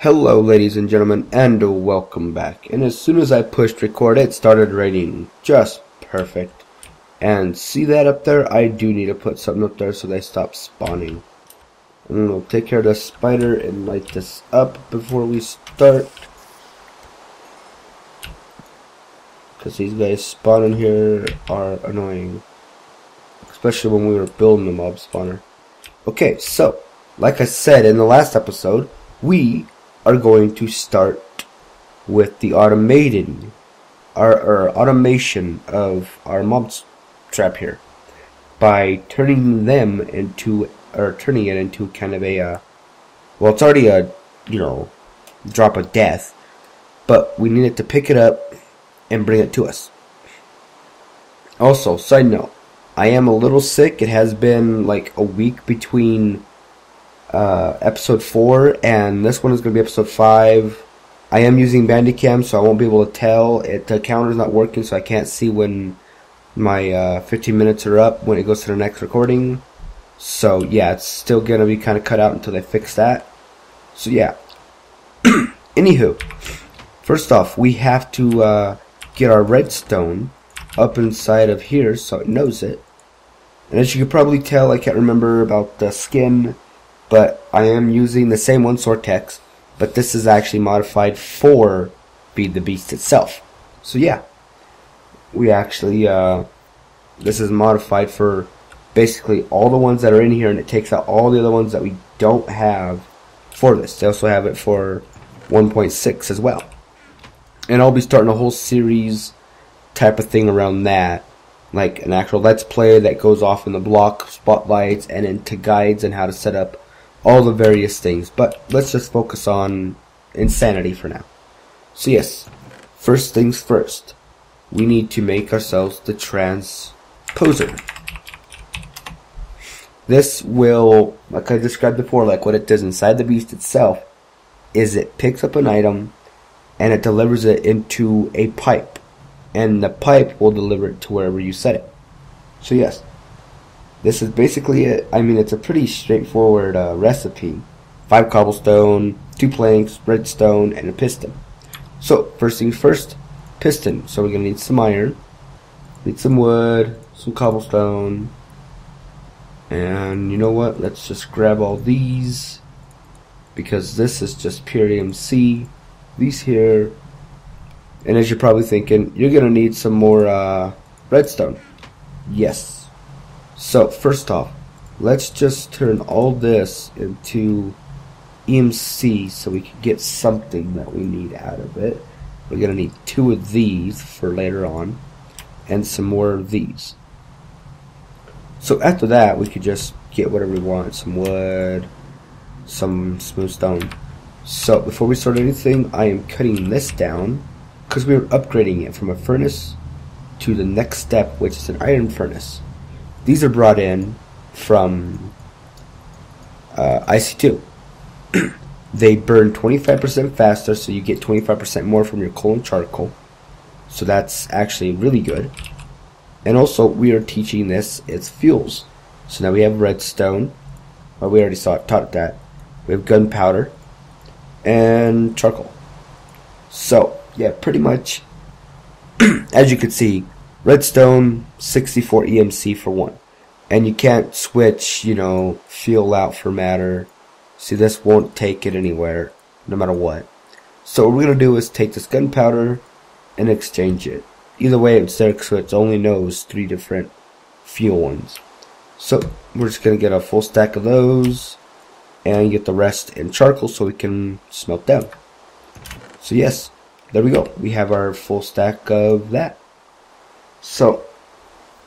Hello ladies and gentlemen, and welcome back. And as soon as I pushed record, it started raining just perfect. And see that up there? I do need to put something up there so they stop spawning. And we'll take care of the spider and light this up before we start, because these guys spawning here are annoying, especially when we were building the mob spawner. Okay, so like I said in the last episode, we are going to start with the automation of our mob trap here by turning it into kind of a well, it's already a drop of death, but we need it to pick it up and bring it to us. Also, side note, I am a little sick. It has been like a week between episode 4 and this one is going to be episode 5. I am using Bandicam, so I won't be able to tell. The counter's not working, so I can't see when my 15 minutes are up when it goes to the next recording. So yeah, it's still going to be kind of cut out until they fix that. So yeah. Anywho, first off, we have to get our redstone up inside of here so it knows it. And as you can probably tell, I can't remember about the skin, but I am using the same one, Sortex, but this is actually modified for Feed the Beast itself. So yeah, we actually, this is modified for basically all the ones that are in here, and it takes out all the other ones that we don't have for this. They also have it for 1.6 as well. And I'll be starting a whole series type of thing around that, like an actual Let's Play that goes off in the block spotlights and into guides and how to set up all the various things. But let's just focus on insanity for now. So yes, first things first, we need to make ourselves the Transposer. This will, like I described before, like what it does inside the beast itself, is it picks up an item and it delivers it into a pipe, and the pipe will deliver it to wherever you set it. So yes, this is basically it. I mean, it's a pretty straightforward recipe. 5 cobblestone, 2 planks, redstone, and a piston. So, first things first, piston. So we're going to need some iron, need some wood, some cobblestone, and you know what? Let's just grab all these, because this is just pure EMC. These here. And as you're probably thinking, you're going to need some more redstone. Yes. So, first off, let's just turn all this into EMC so we can get something that we need out of it. We're going to need 2 of these for later on, and some more of these. So after that, we could just get whatever we want. Some wood, some smooth stone. So, before we start anything, I am cutting this down, because we are upgrading it from a furnace to the next step, which is an iron furnace. These are brought in from IC2. They burn 25% faster, so you get 25% more from your coal and charcoal. So that's actually really good. And also, we are teaching this its fuels. So now we have redstone. Well, we already taught that. We have gunpowder and charcoal. So yeah, pretty much, as you can see, redstone, 64 EMC for 1. And you can't switch, fuel out for matter. See, this won't take it anywhere, no matter what. So what we're going to do is take this gunpowder and exchange it. Either way, it's there, so it only knows 3 different fuel ones. So we're just going to get a full stack of those, and get the rest in charcoal so we can smelt them. So yes, there we go. We have our full stack of that. So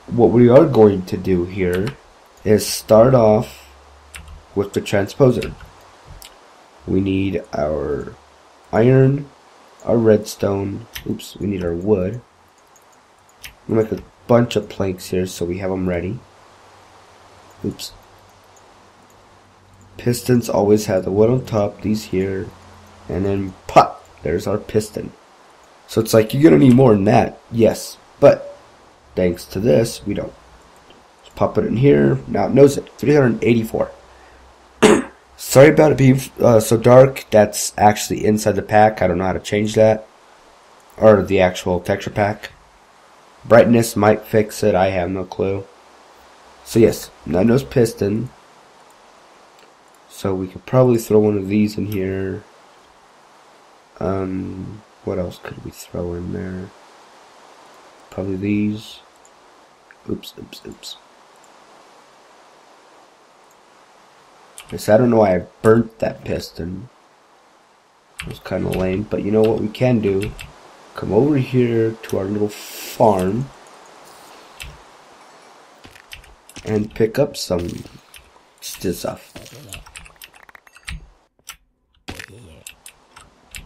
what we are going to do here is start off with the Transposer. We need our iron, our redstone, we need our wood. I'm going to make a bunch of planks here so we have them ready. Pistons always have the wood on top, these here, and then pop, there's our piston. So it's like, you're going to need more than that, yes, but thanks to this, we don't. Just pop it in here, now it knows it, 384. Sorry about it being so dark. That's actually inside the pack. I don't know how to change that. Or the actual texture pack. Brightness might fix it. I have no clue. So yes, 9-nose piston. So we could probably throw one of these in here. What else could we throw in there? Probably these. Oops. Yes, I don't know why I burnt that piston. It was kind of lame, but you know what we can do? Come over here to our little farm and pick up some stuff.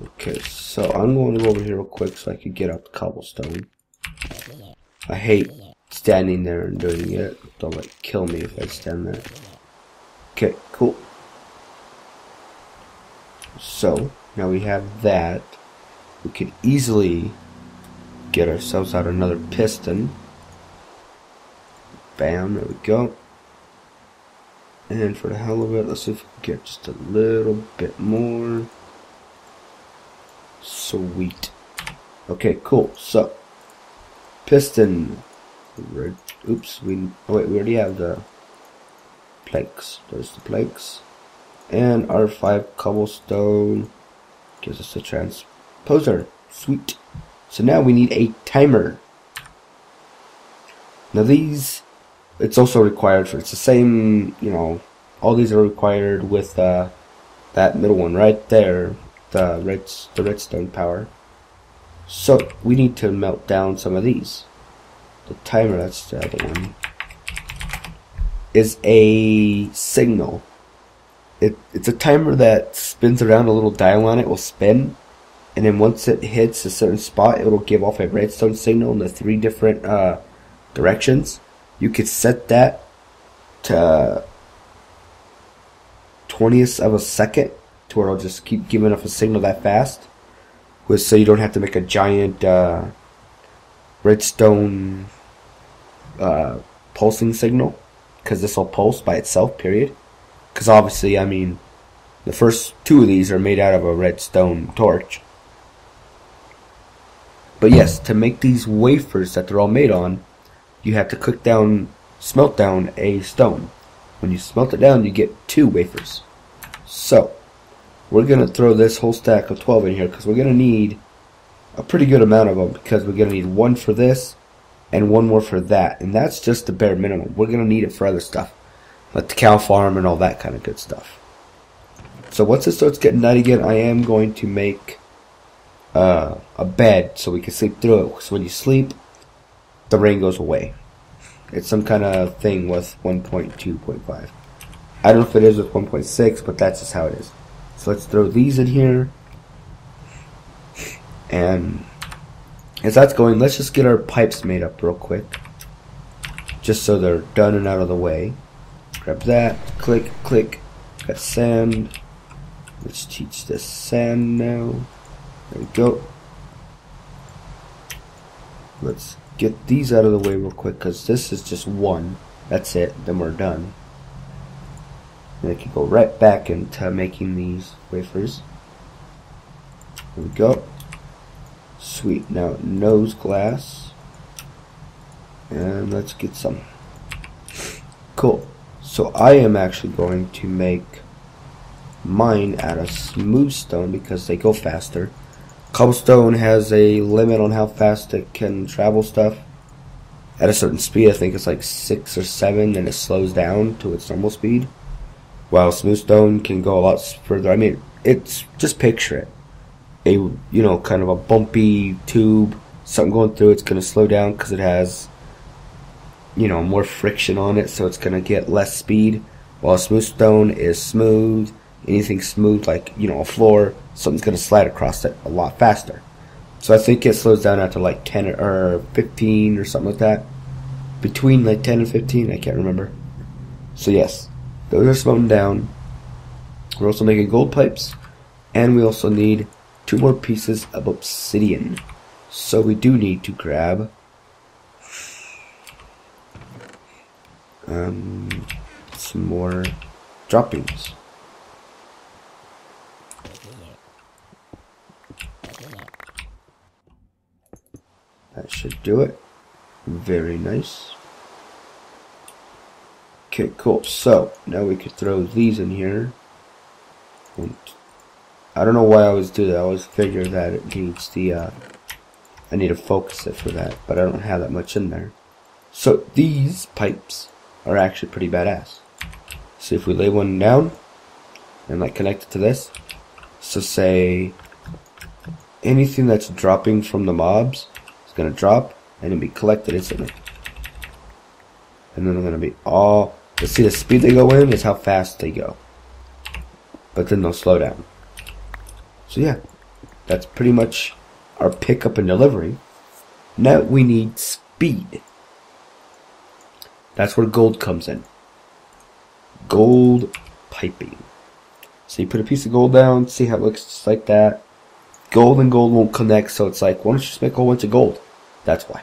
Okay, so I'm going to go over here real quick so I can get out the cobblestone. I hate standing there and doing it. Don't like kill me if I stand there. Okay, cool. So now we have that. We could easily get ourselves out another piston. Bam, there we go. And for the hell of it, let's see if we can get just a little bit more. Sweet. Okay, cool. So piston. Oops, oh wait, we already have the planks. There's the planks. And our 5 cobblestone gives us a transposer. Sweet. So now we need a timer. Now these, it's also required for, it's the same, you know, all these are required with that middle one right there, the redstone power. So we need to melt down some of these. The timer, that's the other one, is a signal. It's a timer that spins around, a little dial on it will spin, and then once it hits a certain spot, it will give off a redstone signal in the 3 different directions. You could set that to 20th of a second, to where it'll just keep giving off a signal that fast, so you don't have to make a giant redstone pulsing signal, because this will pulse by itself, period. Because obviously, I mean, the first 2 of these are made out of a redstone torch. But yes, to make these wafers that they're all made on, you have to smelt down a stone. When you smelt it down, you get 2 wafers. So we're going to throw this whole stack of 12 in here, because we're going to need a pretty good amount of them, because we're going to need 1 for this and 1 more for that, and that's just the bare minimum. We're going to need it for other stuff, like the cow farm and all that kind of good stuff. So once it starts getting night again, I am going to make a bed so we can sleep through it. So when you sleep, the rain goes away. It's some kind of thing with 1.2.5. I don't know if it is with 1.6, but that's just how it is. So let's throw these in here. And as that's going, let's just get our pipes made up real quick, just so they're done and out of the way. Grab that, click, click, got sand. Let's teach this sand now. There we go. Let's get these out of the way real quick, because this is just 1. That's it, then we're done. And I can go right back into making these wafers. There we go. Sweet, now nose glass. And let's get some. Cool. So I am actually going to make mine out of smooth stone, because they go faster. Cobblestone has a limit on how fast it can travel stuff. At a certain speed, I think it's like 6 or 7, and it slows down to its normal speed. While smooth stone can go a lot further. I mean, it's, just picture it. Kind of a bumpy tube, something going through, it's going to slow down because it has, more friction on it, so it's going to get less speed. While smooth stone is smooth, anything smooth like, a floor, something's going to slide across it a lot faster. So I think it slows down after like 10 or 15 or something like that. Between like 10 and 15, I can't remember. So yes, those are slowing down. We're also making gold pipes, and we also need 2 more pieces of obsidian. So we do need to grab some more droppings. That should do it. Very nice. Okay, cool. So, now we could throw these in here. I don't know why I always do that. I always figure that it needs the, I need to focus it for that, but I don't have that much in there. So, these pipes are actually pretty badass. So if we lay one down, and like connect it to this, so say, anything that's dropping from the mobs is going to drop, and it'll be collected instantly. And then they're going to be all, you see the speed they go in is how fast they go. But then they'll slow down. So yeah, that's pretty much our pickup and delivery. Now we need speed. That's where gold comes in. Gold piping. So you put a piece of gold down, see how it looks just like that. Gold and gold won't connect, so it's like, why don't you just make a whole bunch of gold? That's why.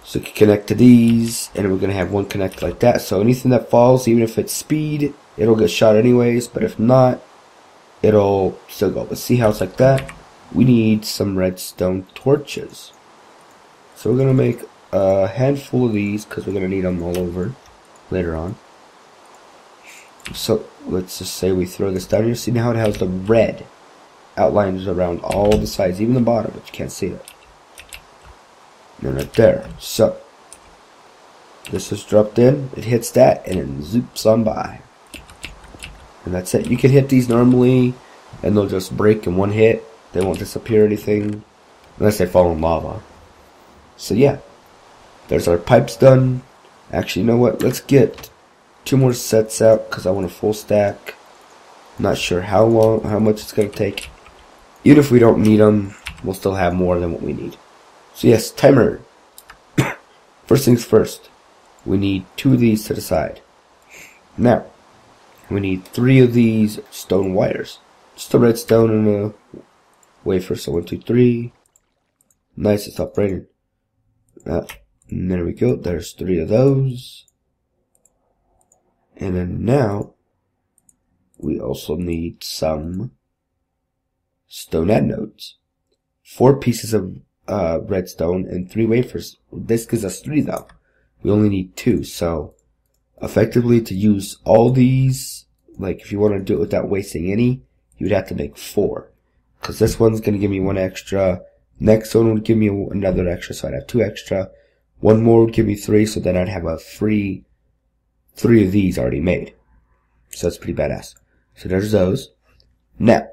So you can connect to these, and we're going to have one connect like that. So anything that falls, even if it's speed, it'll get shot anyways. But if not, it'll still go. But see how it's like that? We need some redstone torches. So we're going to make a handful of these, because we're going to need them all over later on. So let's just say we throw this down here. See now it has the red outlines around all the sides, even the bottom, but you can't see it. And then right there. So this is dropped in, it hits that, and it zoops on by. And that's it. You can hit these normally, and they'll just break in one hit. They won't disappear or anything, unless they fall in lava. So yeah, there's our pipes done. Actually, you know what? Let's get 2 more sets out, because I want a full stack. Not sure how much it's going to take. Even if we don't need them, we'll still have more than what we need. So yes, timer. First things first, we need 2 of these to the side. Now, we need 3 of these stone wires. Just a redstone and a wafer. So 1, 2, 3. Nice, it's operating. And there we go. There's 3 of those. And then now, we also need some stone anodes. 4 pieces of redstone and 3 wafers. This gives us 3 though. We only need 2. So, effectively to use all these, like if you want to do it without wasting any, you'd have to make 4. Because this one's going to give me 1 extra. Next one would give me another extra, so I'd have 2 extra. 1 more would give me 3, so then I'd have a free 3 of these already made. So that's pretty badass. So there's those. Now,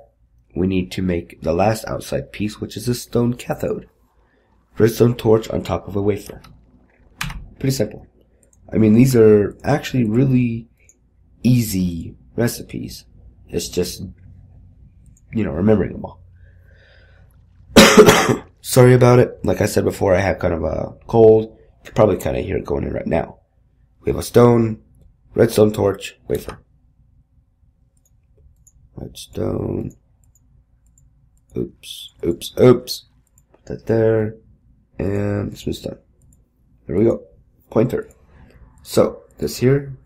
we need to make the last outside piece, which is a stone cathode. Redstone torch on top of a wafer. Pretty simple. I mean, these are actually really easy recipes. It's just, you know, remembering them all. Sorry about it. Like I said before, I have kind of a cold. You can probably kind of hear it going in right now. We have a stone, redstone torch, wafer. Redstone. Oops. Put that there. And smooth done. There we go. Pointer. So, this here.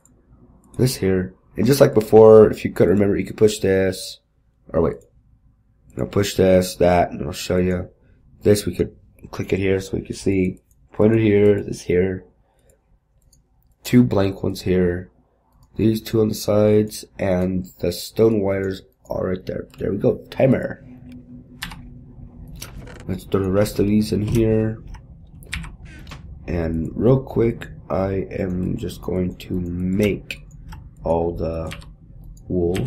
And just like before, if you couldn't remember, you could push this. Or wait. I'll push this, that, and I'll show you. This, we could click it here so we can see. Pointer here, this here. 2 blank ones here. These 2 on the sides. And the stone wires are right there. There we go. Timer. Let's throw the rest of these in here. And real quick, I am just going to make all the wool.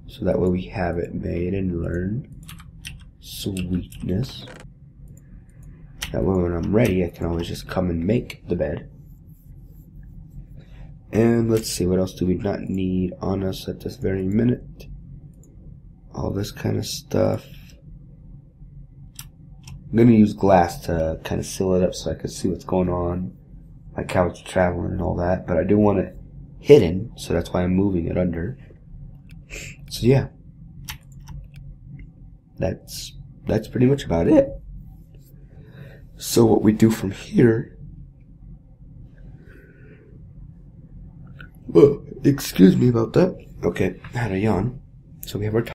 So that way we have it made and learn. Sweetness. That way when I'm ready, I can always just come and make the bed. And let's see, what else do we not need on us at this very minute? All this kind of stuff. I'm going to use glass to kind of seal it up so I can see what's going on. Like how it's traveling and all that. But I do want it hidden, so that's why I'm moving it under. So yeah. That's pretty much about it. So what we do from here... Whoa, excuse me about that. Okay, I had a yawn. So we have our